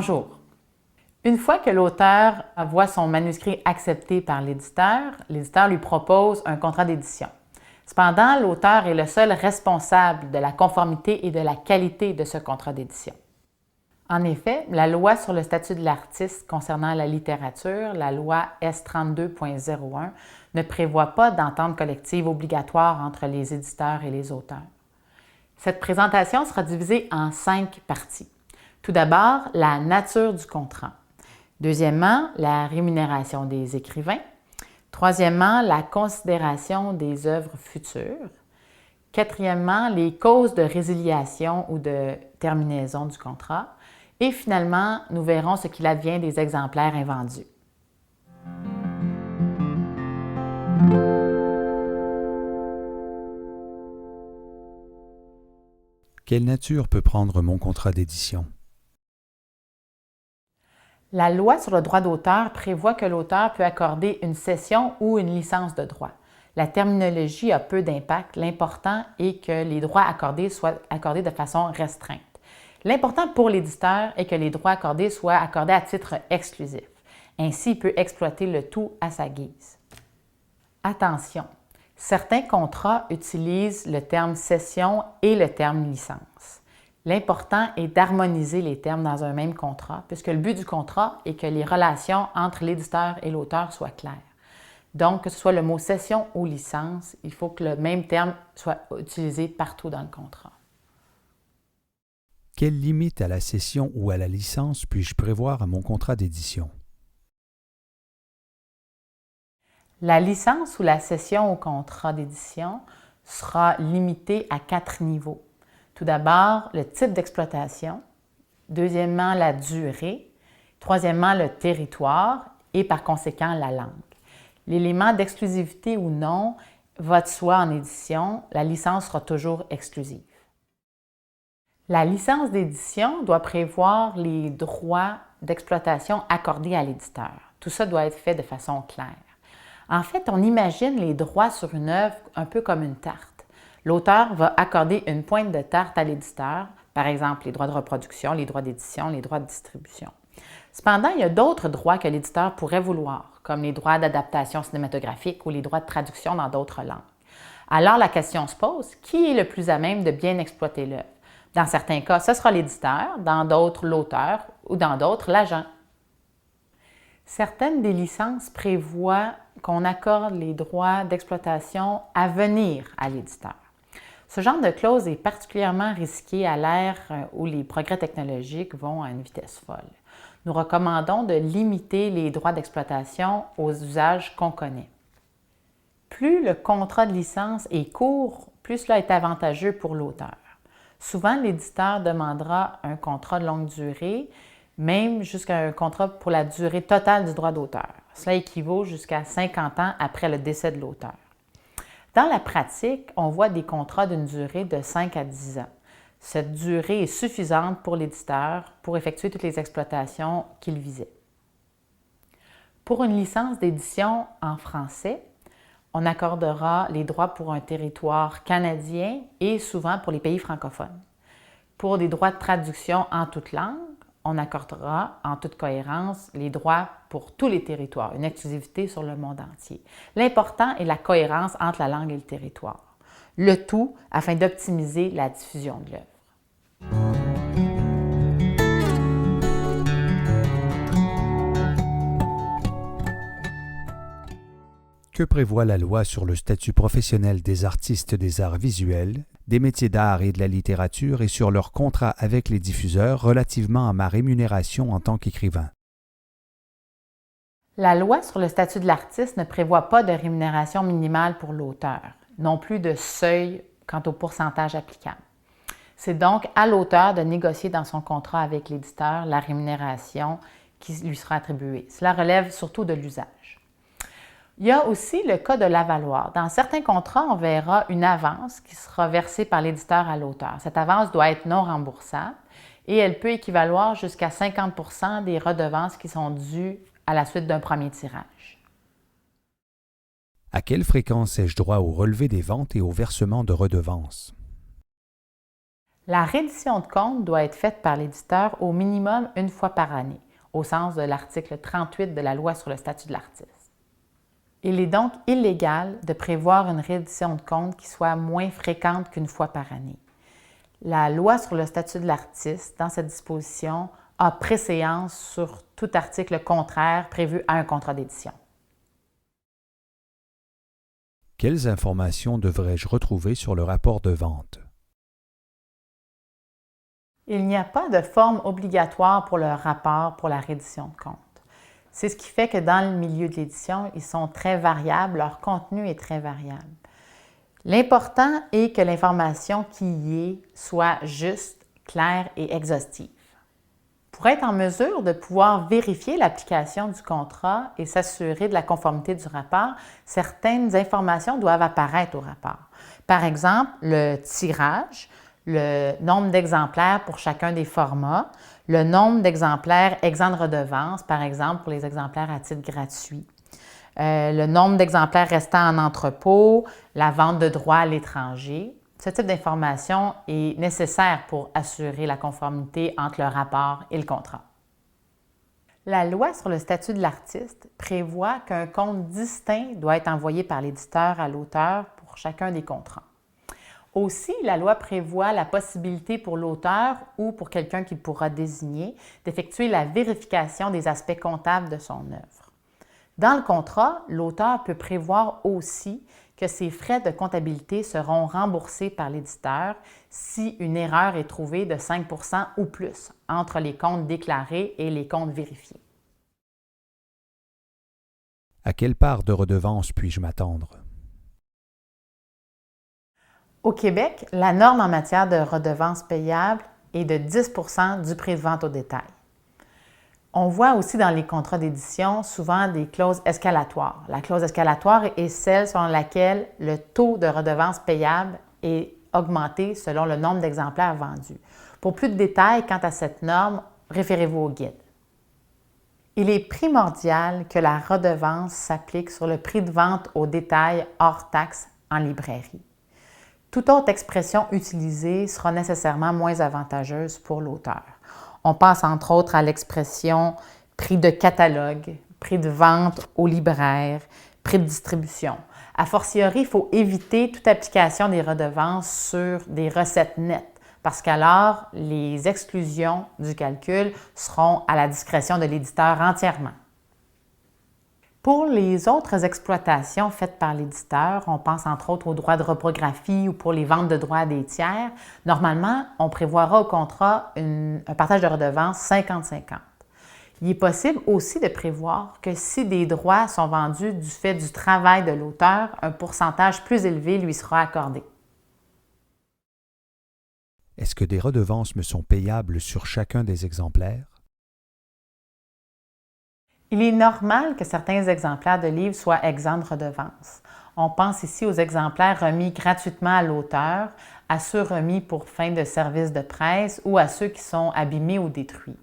Bonjour. Une fois que l'auteur voit son manuscrit accepté par l'éditeur lui propose un contrat d'édition. Cependant, l'auteur est le seul responsable de la conformité et de la qualité de ce contrat d'édition. En effet, la loi sur le statut de l'artiste concernant la littérature, la loi S32.01, ne prévoit pas d'entente collective obligatoire entre les éditeurs et les auteurs. Cette présentation sera divisée en 5 parties. Tout d'abord, la nature du contrat. Deuxièmement, la rémunération des écrivains. Troisièmement, la considération des œuvres futures. Quatrièmement, les causes de résiliation ou de terminaison du contrat. Et finalement, nous verrons ce qu'il advient des exemplaires invendus. Quelle nature peut prendre mon contrat d'édition? La loi sur le droit d'auteur prévoit que l'auteur peut accorder une cession ou une licence de droit. La terminologie a peu d'impact. L'important est que les droits accordés soient accordés de façon restreinte. L'important pour l'éditeur est que les droits accordés soient accordés à titre exclusif. Ainsi, il peut exploiter le tout à sa guise. Attention! Certains contrats utilisent le terme cession et le terme licence. L'important est d'harmoniser les termes dans un même contrat, puisque le but du contrat est que les relations entre l'éditeur et l'auteur soient claires. Donc, que ce soit le mot cession ou licence, il faut que le même terme soit utilisé partout dans le contrat. Quelle limite à la cession ou à la licence puis-je prévoir à mon contrat d'édition? La licence ou la cession au contrat d'édition sera limitée à 4 niveaux. Tout d'abord, le type d'exploitation. Deuxièmement, la durée. Troisièmement, le territoire et par conséquent la langue. L'élément d'exclusivité ou non va de soi en édition. La licence sera toujours exclusive. La licence d'édition doit prévoir les droits d'exploitation accordés à l'éditeur. Tout ça doit être fait de façon claire. En fait, on imagine les droits sur une œuvre un peu comme une tarte. L'auteur va accorder une pointe de tarte à l'éditeur, par exemple les droits de reproduction, les droits d'édition, les droits de distribution. Cependant, il y a d'autres droits que l'éditeur pourrait vouloir, comme les droits d'adaptation cinématographique ou les droits de traduction dans d'autres langues. Alors, la question se pose, qui est le plus à même de bien exploiter l'œuvre? Dans certains cas, ce sera l'éditeur, dans d'autres, l'auteur ou dans d'autres, l'agent. Certaines des licences prévoient qu'on accorde les droits d'exploitation à venir à l'éditeur. Ce genre de clause est particulièrement risqué à l'ère où les progrès technologiques vont à une vitesse folle. Nous recommandons de limiter les droits d'exploitation aux usages qu'on connaît. Plus le contrat de licence est court, plus cela est avantageux pour l'auteur. Souvent, l'éditeur demandera un contrat de longue durée, même jusqu'à un contrat pour la durée totale du droit d'auteur. Cela équivaut jusqu'à 50 ans après le décès de l'auteur. Dans la pratique, on voit des contrats d'une durée de 5 à 10 ans. Cette durée est suffisante pour l'éditeur pour effectuer toutes les exploitations qu'il visait. Pour une licence d'édition en français, on accordera les droits pour un territoire canadien et souvent pour les pays francophones. Pour des droits de traduction en toute langue, on accordera en toute cohérence les droits pour tous les territoires, une exclusivité sur le monde entier. L'important est la cohérence entre la langue et le territoire. Le tout afin d'optimiser la diffusion de l'œuvre. Que prévoit la loi sur le statut professionnel des artistes des arts visuels, des métiers d'art et de la littérature et sur leur contrat avec les diffuseurs relativement à ma rémunération en tant qu'écrivain? La loi sur le statut de l'artiste ne prévoit pas de rémunération minimale pour l'auteur, non plus de seuil quant au pourcentage applicable. C'est donc à l'auteur de négocier dans son contrat avec l'éditeur la rémunération qui lui sera attribuée. Cela relève surtout de l'usage. Il y a aussi le cas de l'avaloir. Dans certains contrats, on verra une avance qui sera versée par l'éditeur à l'auteur. Cette avance doit être non remboursable et elle peut équivaloir jusqu'à 50% des redevances qui sont dues à la suite d'un premier tirage. À quelle fréquence ai-je droit au relevé des ventes et au versement de redevances? La reddition de compte doit être faite par l'éditeur au minimum une fois par année, au sens de l'article 38 de la Loi sur le statut de l'artiste. Il est donc illégal de prévoir une reddition de compte qui soit moins fréquente qu'une fois par année. La Loi sur le statut de l'artiste, dans cette disposition, a préséance sur tout article contraire prévu à un contrat d'édition. Quelles informations devrais-je retrouver sur le rapport de vente? Il n'y a pas de forme obligatoire pour le rapport pour la reddition de compte. C'est ce qui fait que dans le milieu de l'édition, ils sont très variables, leur contenu est très variable. L'important est que l'information qui y est soit juste, claire et exhaustive. Pour être en mesure de pouvoir vérifier l'application du contrat et s'assurer de la conformité du rapport, certaines informations doivent apparaître au rapport. Par exemple, le tirage, le nombre d'exemplaires pour chacun des formats, le nombre d'exemplaires exempts de redevance, par exemple pour les exemplaires à titre gratuit, le nombre d'exemplaires restants en entrepôt, la vente de droits à l'étranger. Ce type d'information est nécessaire pour assurer la conformité entre le rapport et le contrat. La Loi sur le statut de l'artiste prévoit qu'un compte distinct doit être envoyé par l'éditeur à l'auteur pour chacun des contrats. Aussi, la loi prévoit la possibilité pour l'auteur ou pour quelqu'un qu'il pourra désigner d'effectuer la vérification des aspects comptables de son œuvre. Dans le contrat, l'auteur peut prévoir aussi que ses frais de comptabilité seront remboursés par l'éditeur si une erreur est trouvée de 5 % ou plus entre les comptes déclarés et les comptes vérifiés. À quelle part de redevance puis-je m'attendre? Au Québec, la norme en matière de redevance payable est de 10 % du prix de vente au détail. On voit aussi dans les contrats d'édition souvent des clauses escalatoires. La clause escalatoire est celle selon laquelle le taux de redevance payable est augmenté selon le nombre d'exemplaires vendus. Pour plus de détails quant à cette norme, référez-vous au guide. Il est primordial que la redevance s'applique sur le prix de vente au détail hors taxe en librairie. Toute autre expression utilisée sera nécessairement moins avantageuse pour l'auteur. On pense entre autres à l'expression prix de catalogue, prix de vente au libraire, prix de distribution. A fortiori, il faut éviter toute application des redevances sur des recettes nettes, parce qu'alors les exclusions du calcul seront à la discrétion de l'éditeur entièrement. Pour les autres exploitations faites par l'éditeur, on pense entre autres aux droits de reprographie ou pour les ventes de droits à des tiers, normalement, on prévoira au contrat un partage de redevances 50-50. Il est possible aussi de prévoir que si des droits sont vendus du fait du travail de l'auteur, un pourcentage plus élevé lui sera accordé. Est-ce que des redevances me sont payables sur chacun des exemplaires? Il est normal que certains exemplaires de livres soient exempts de redevance. On pense ici aux exemplaires remis gratuitement à l'auteur, à ceux remis pour fin de service de presse ou à ceux qui sont abîmés ou détruits.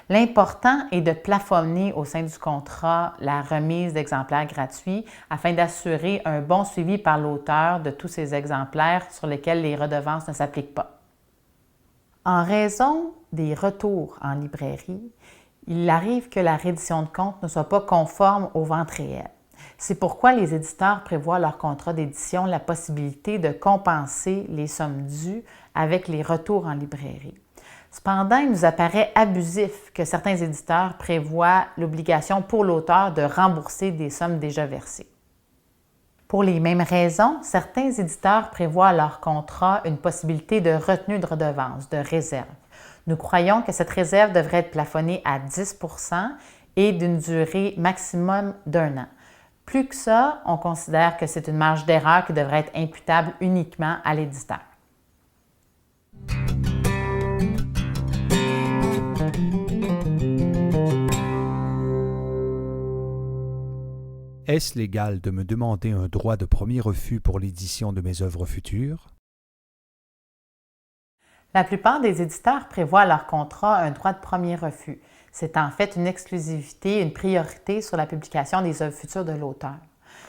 L'important est de plafonner au sein du contrat la remise d'exemplaires gratuits afin d'assurer un bon suivi par l'auteur de tous ces exemplaires sur lesquels les redevances ne s'appliquent pas. En raison des retours en librairie, il arrive que la reddition de compte ne soit pas conforme aux ventes réelles. C'est pourquoi les éditeurs prévoient leur contrat d'édition la possibilité de compenser les sommes dues avec les retours en librairie. Cependant, il nous apparaît abusif que certains éditeurs prévoient l'obligation pour l'auteur de rembourser des sommes déjà versées. Pour les mêmes raisons, certains éditeurs prévoient à leur contrat une possibilité de retenue de redevance, de réserve. Nous croyons que cette réserve devrait être plafonnée à 10 % et d'une durée maximum d'1 an. Plus que ça, on considère que c'est une marge d'erreur qui devrait être imputable uniquement à l'éditeur. Est-ce légal de me demander un droit de premier refus pour l'édition de mes œuvres futures? La plupart des éditeurs prévoient à leur contrat un droit de premier refus. C'est en fait une exclusivité, une priorité sur la publication des œuvres futures de l'auteur.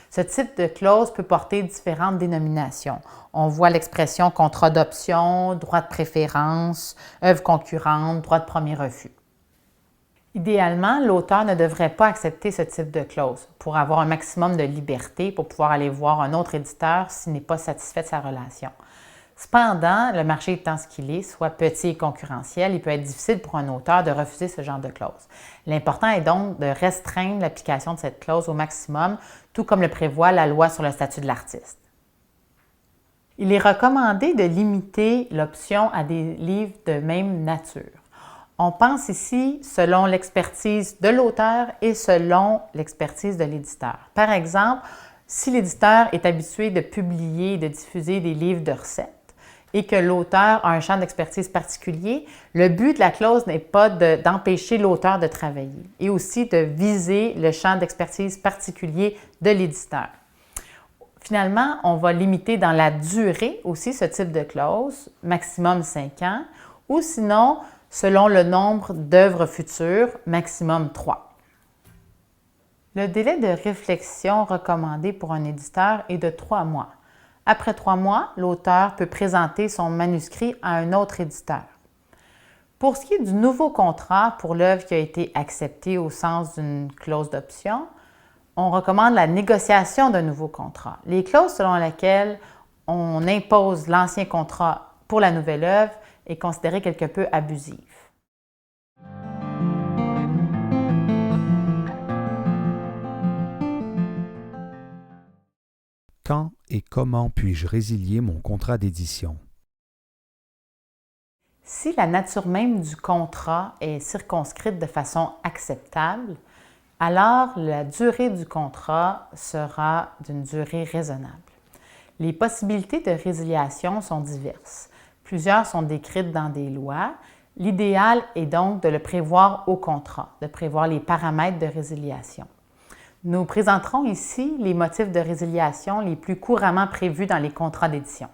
Ce type de clause peut porter différentes dénominations. On voit l'expression contrat d'option, droit de préférence, œuvre concurrente, droit de premier refus. Idéalement, l'auteur ne devrait pas accepter ce type de clause pour avoir un maximum de liberté pour pouvoir aller voir un autre éditeur s'il n'est pas satisfait de sa relation. Cependant, le marché étant ce qu'il est, soit petit et concurrentiel, il peut être difficile pour un auteur de refuser ce genre de clause. L'important est donc de restreindre l'application de cette clause au maximum, tout comme le prévoit la loi sur le statut de l'artiste. Il est recommandé de limiter l'option à des livres de même nature. On pense ici selon l'expertise de l'auteur et selon l'expertise de l'éditeur. Par exemple, si l'éditeur est habitué de publier et de diffuser des livres de recettes et que l'auteur a un champ d'expertise particulier, le but de la clause n'est pas d'empêcher l'auteur de travailler et aussi de viser le champ d'expertise particulier de l'éditeur. Finalement, on va limiter dans la durée aussi ce type de clause, maximum 5 ans, ou sinon, selon le nombre d'œuvres futures, maximum 3. Le délai de réflexion recommandé pour un éditeur est de 3 mois. Après 3 mois, l'auteur peut présenter son manuscrit à un autre éditeur. Pour ce qui est du nouveau contrat pour l'œuvre qui a été acceptée au sens d'une clause d'option, on recommande la négociation d'un nouveau contrat. Les clauses selon lesquelles on impose l'ancien contrat pour la nouvelle œuvre est considérée quelque peu abusive. Quand et comment puis-je résilier mon contrat d'édition? Si la nature même du contrat est circonscrite de façon acceptable, alors la durée du contrat sera d'une durée raisonnable. Les possibilités de résiliation sont diverses. Plusieurs sont décrites dans des lois. L'idéal est donc de le prévoir au contrat, de prévoir les paramètres de résiliation. Nous présenterons ici les motifs de résiliation les plus couramment prévus dans les contrats d'édition.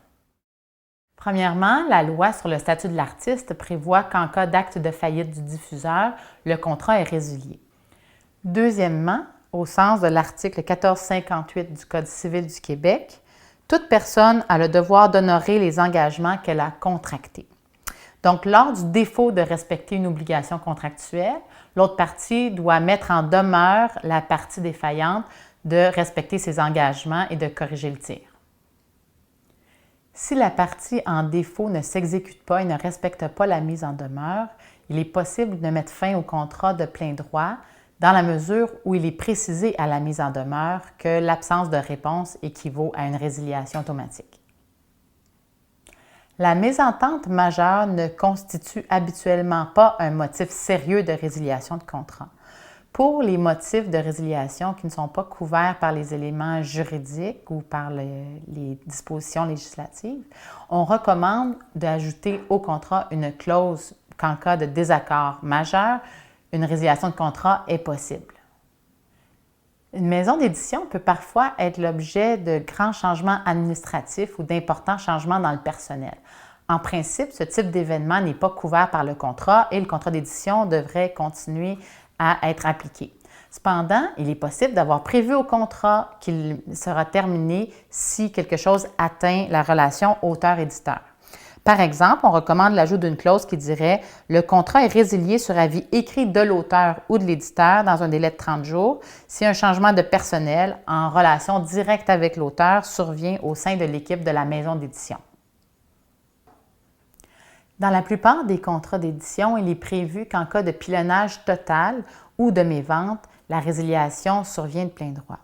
Premièrement, la loi sur le statut de l'artiste prévoit qu'en cas d'acte de faillite du diffuseur, le contrat est résilié. Deuxièmement, au sens de l'article 1458 du Code civil du Québec, toute personne a le devoir d'honorer les engagements qu'elle a contractés. Donc, lors du défaut de respecter une obligation contractuelle, l'autre partie doit mettre en demeure la partie défaillante de respecter ses engagements et de corriger le tir. Si la partie en défaut ne s'exécute pas et ne respecte pas la mise en demeure, il est possible de mettre fin au contrat de plein droit dans la mesure où il est précisé à la mise en demeure que l'absence de réponse équivaut à une résiliation automatique. La mésentente majeure ne constitue habituellement pas un motif sérieux de résiliation de contrat. Pour les motifs de résiliation qui ne sont pas couverts par les éléments juridiques ou par les dispositions législatives, on recommande d'ajouter au contrat une clause qu'en cas de désaccord majeur, une résiliation de contrat est possible. Une maison d'édition peut parfois être l'objet de grands changements administratifs ou d'importants changements dans le personnel. En principe, ce type d'événement n'est pas couvert par le contrat et le contrat d'édition devrait continuer à être appliqué. Cependant, il est possible d'avoir prévu au contrat qu'il sera terminé si quelque chose atteint la relation auteur-éditeur. Par exemple, on recommande l'ajout d'une clause qui dirait « Le contrat est résilié sur avis écrit de l'auteur ou de l'éditeur dans un délai de 30 jours si un changement de personnel en relation directe avec l'auteur survient au sein de l'équipe de la maison d'édition. » Dans la plupart des contrats d'édition, il est prévu qu'en cas de pilonnage total ou de mévente, la résiliation survient de plein droit.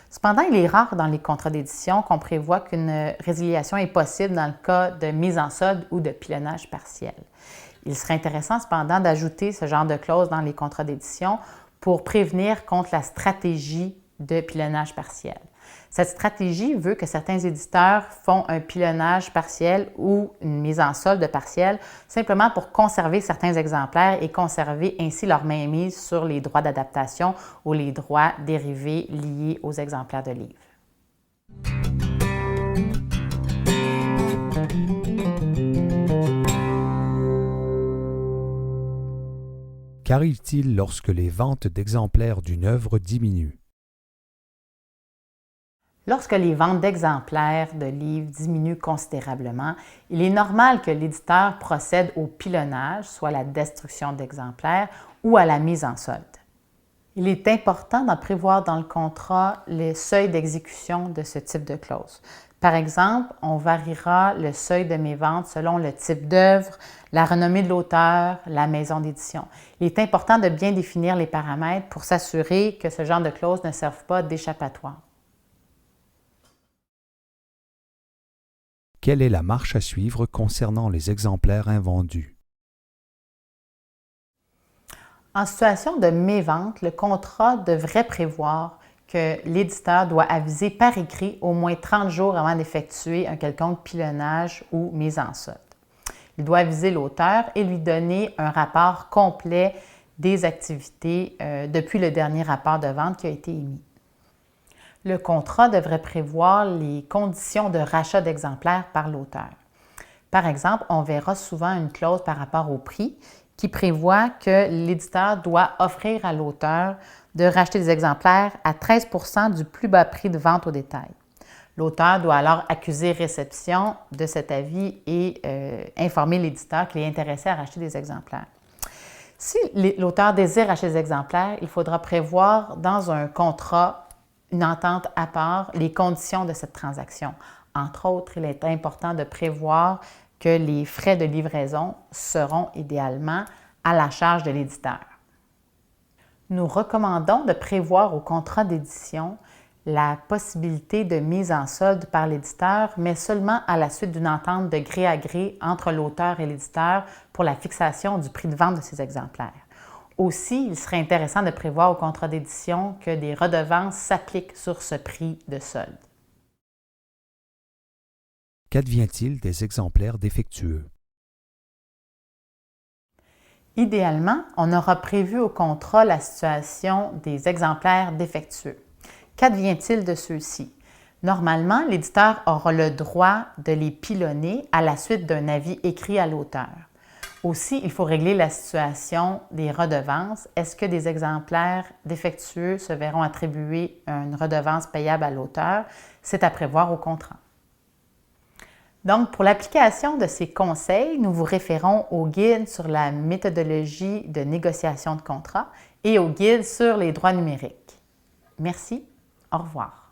Cependant, il est rare dans les contrats d'édition qu'on prévoit qu'une résiliation est possible dans le cas de mise en solde ou de pilonnage partiel. Il serait intéressant cependant d'ajouter ce genre de clause dans les contrats d'édition pour prévenir contre la stratégie de pilonnage partiel. Cette stratégie veut que certains éditeurs font un pilonnage partiel ou une mise en solde partielle simplement pour conserver certains exemplaires et conserver ainsi leur mainmise sur les droits d'adaptation ou les droits dérivés liés aux exemplaires de livres. Qu'arrive-t-il lorsque les ventes d'exemplaires d'une œuvre diminuent? Lorsque les ventes d'exemplaires de livres diminuent considérablement, il est normal que l'éditeur procède au pilonnage, soit la destruction d'exemplaires, ou à la mise en solde. Il est important d'en prévoir dans le contrat les seuils d'exécution de ce type de clause. Par exemple, on variera le seuil de mes ventes selon le type d'œuvre, la renommée de l'auteur, la maison d'édition. Il est important de bien définir les paramètres pour s'assurer que ce genre de clauses ne servent pas d'échappatoire. Quelle est la marche à suivre concernant les exemplaires invendus? En situation de mévente, le contrat devrait prévoir que l'éditeur doit aviser par écrit au moins 30 jours avant d'effectuer un quelconque pilonnage ou mise en solde. Il doit aviser l'auteur et lui donner un rapport complet des activités depuis le dernier rapport de vente qui a été émis. Le contrat devrait prévoir les conditions de rachat d'exemplaires par l'auteur. Par exemple, on verra souvent une clause par rapport au prix qui prévoit que l'éditeur doit offrir à l'auteur de racheter des exemplaires à 13 % du plus bas prix de vente au détail. L'auteur doit alors accuser réception de cet avis et informer l'éditeur qu'il est intéressé à racheter des exemplaires. Si l'auteur désire acheter des exemplaires, il faudra prévoir dans un contrat une entente à part les conditions de cette transaction. Entre autres, il est important de prévoir que les frais de livraison seront idéalement à la charge de l'éditeur. Nous recommandons de prévoir au contrat d'édition la possibilité de mise en solde par l'éditeur, mais seulement à la suite d'une entente de gré à gré entre l'auteur et l'éditeur pour la fixation du prix de vente de ces exemplaires. Aussi, il serait intéressant de prévoir au contrat d'édition que des redevances s'appliquent sur ce prix de solde. Qu'advient-il des exemplaires défectueux? Idéalement, on aura prévu au contrat la situation des exemplaires défectueux. Qu'advient-il de ceux-ci? Normalement, l'éditeur aura le droit de les pilonner à la suite d'un avis écrit à l'auteur. Aussi, il faut régler la situation des redevances. Est-ce que des exemplaires défectueux se verront attribuer une redevance payable à l'auteur? C'est à prévoir au contrat. Donc, pour l'application de ces conseils, nous vous référons au guide sur la méthodologie de négociation de contrat et au guide sur les droits numériques. Merci, au revoir.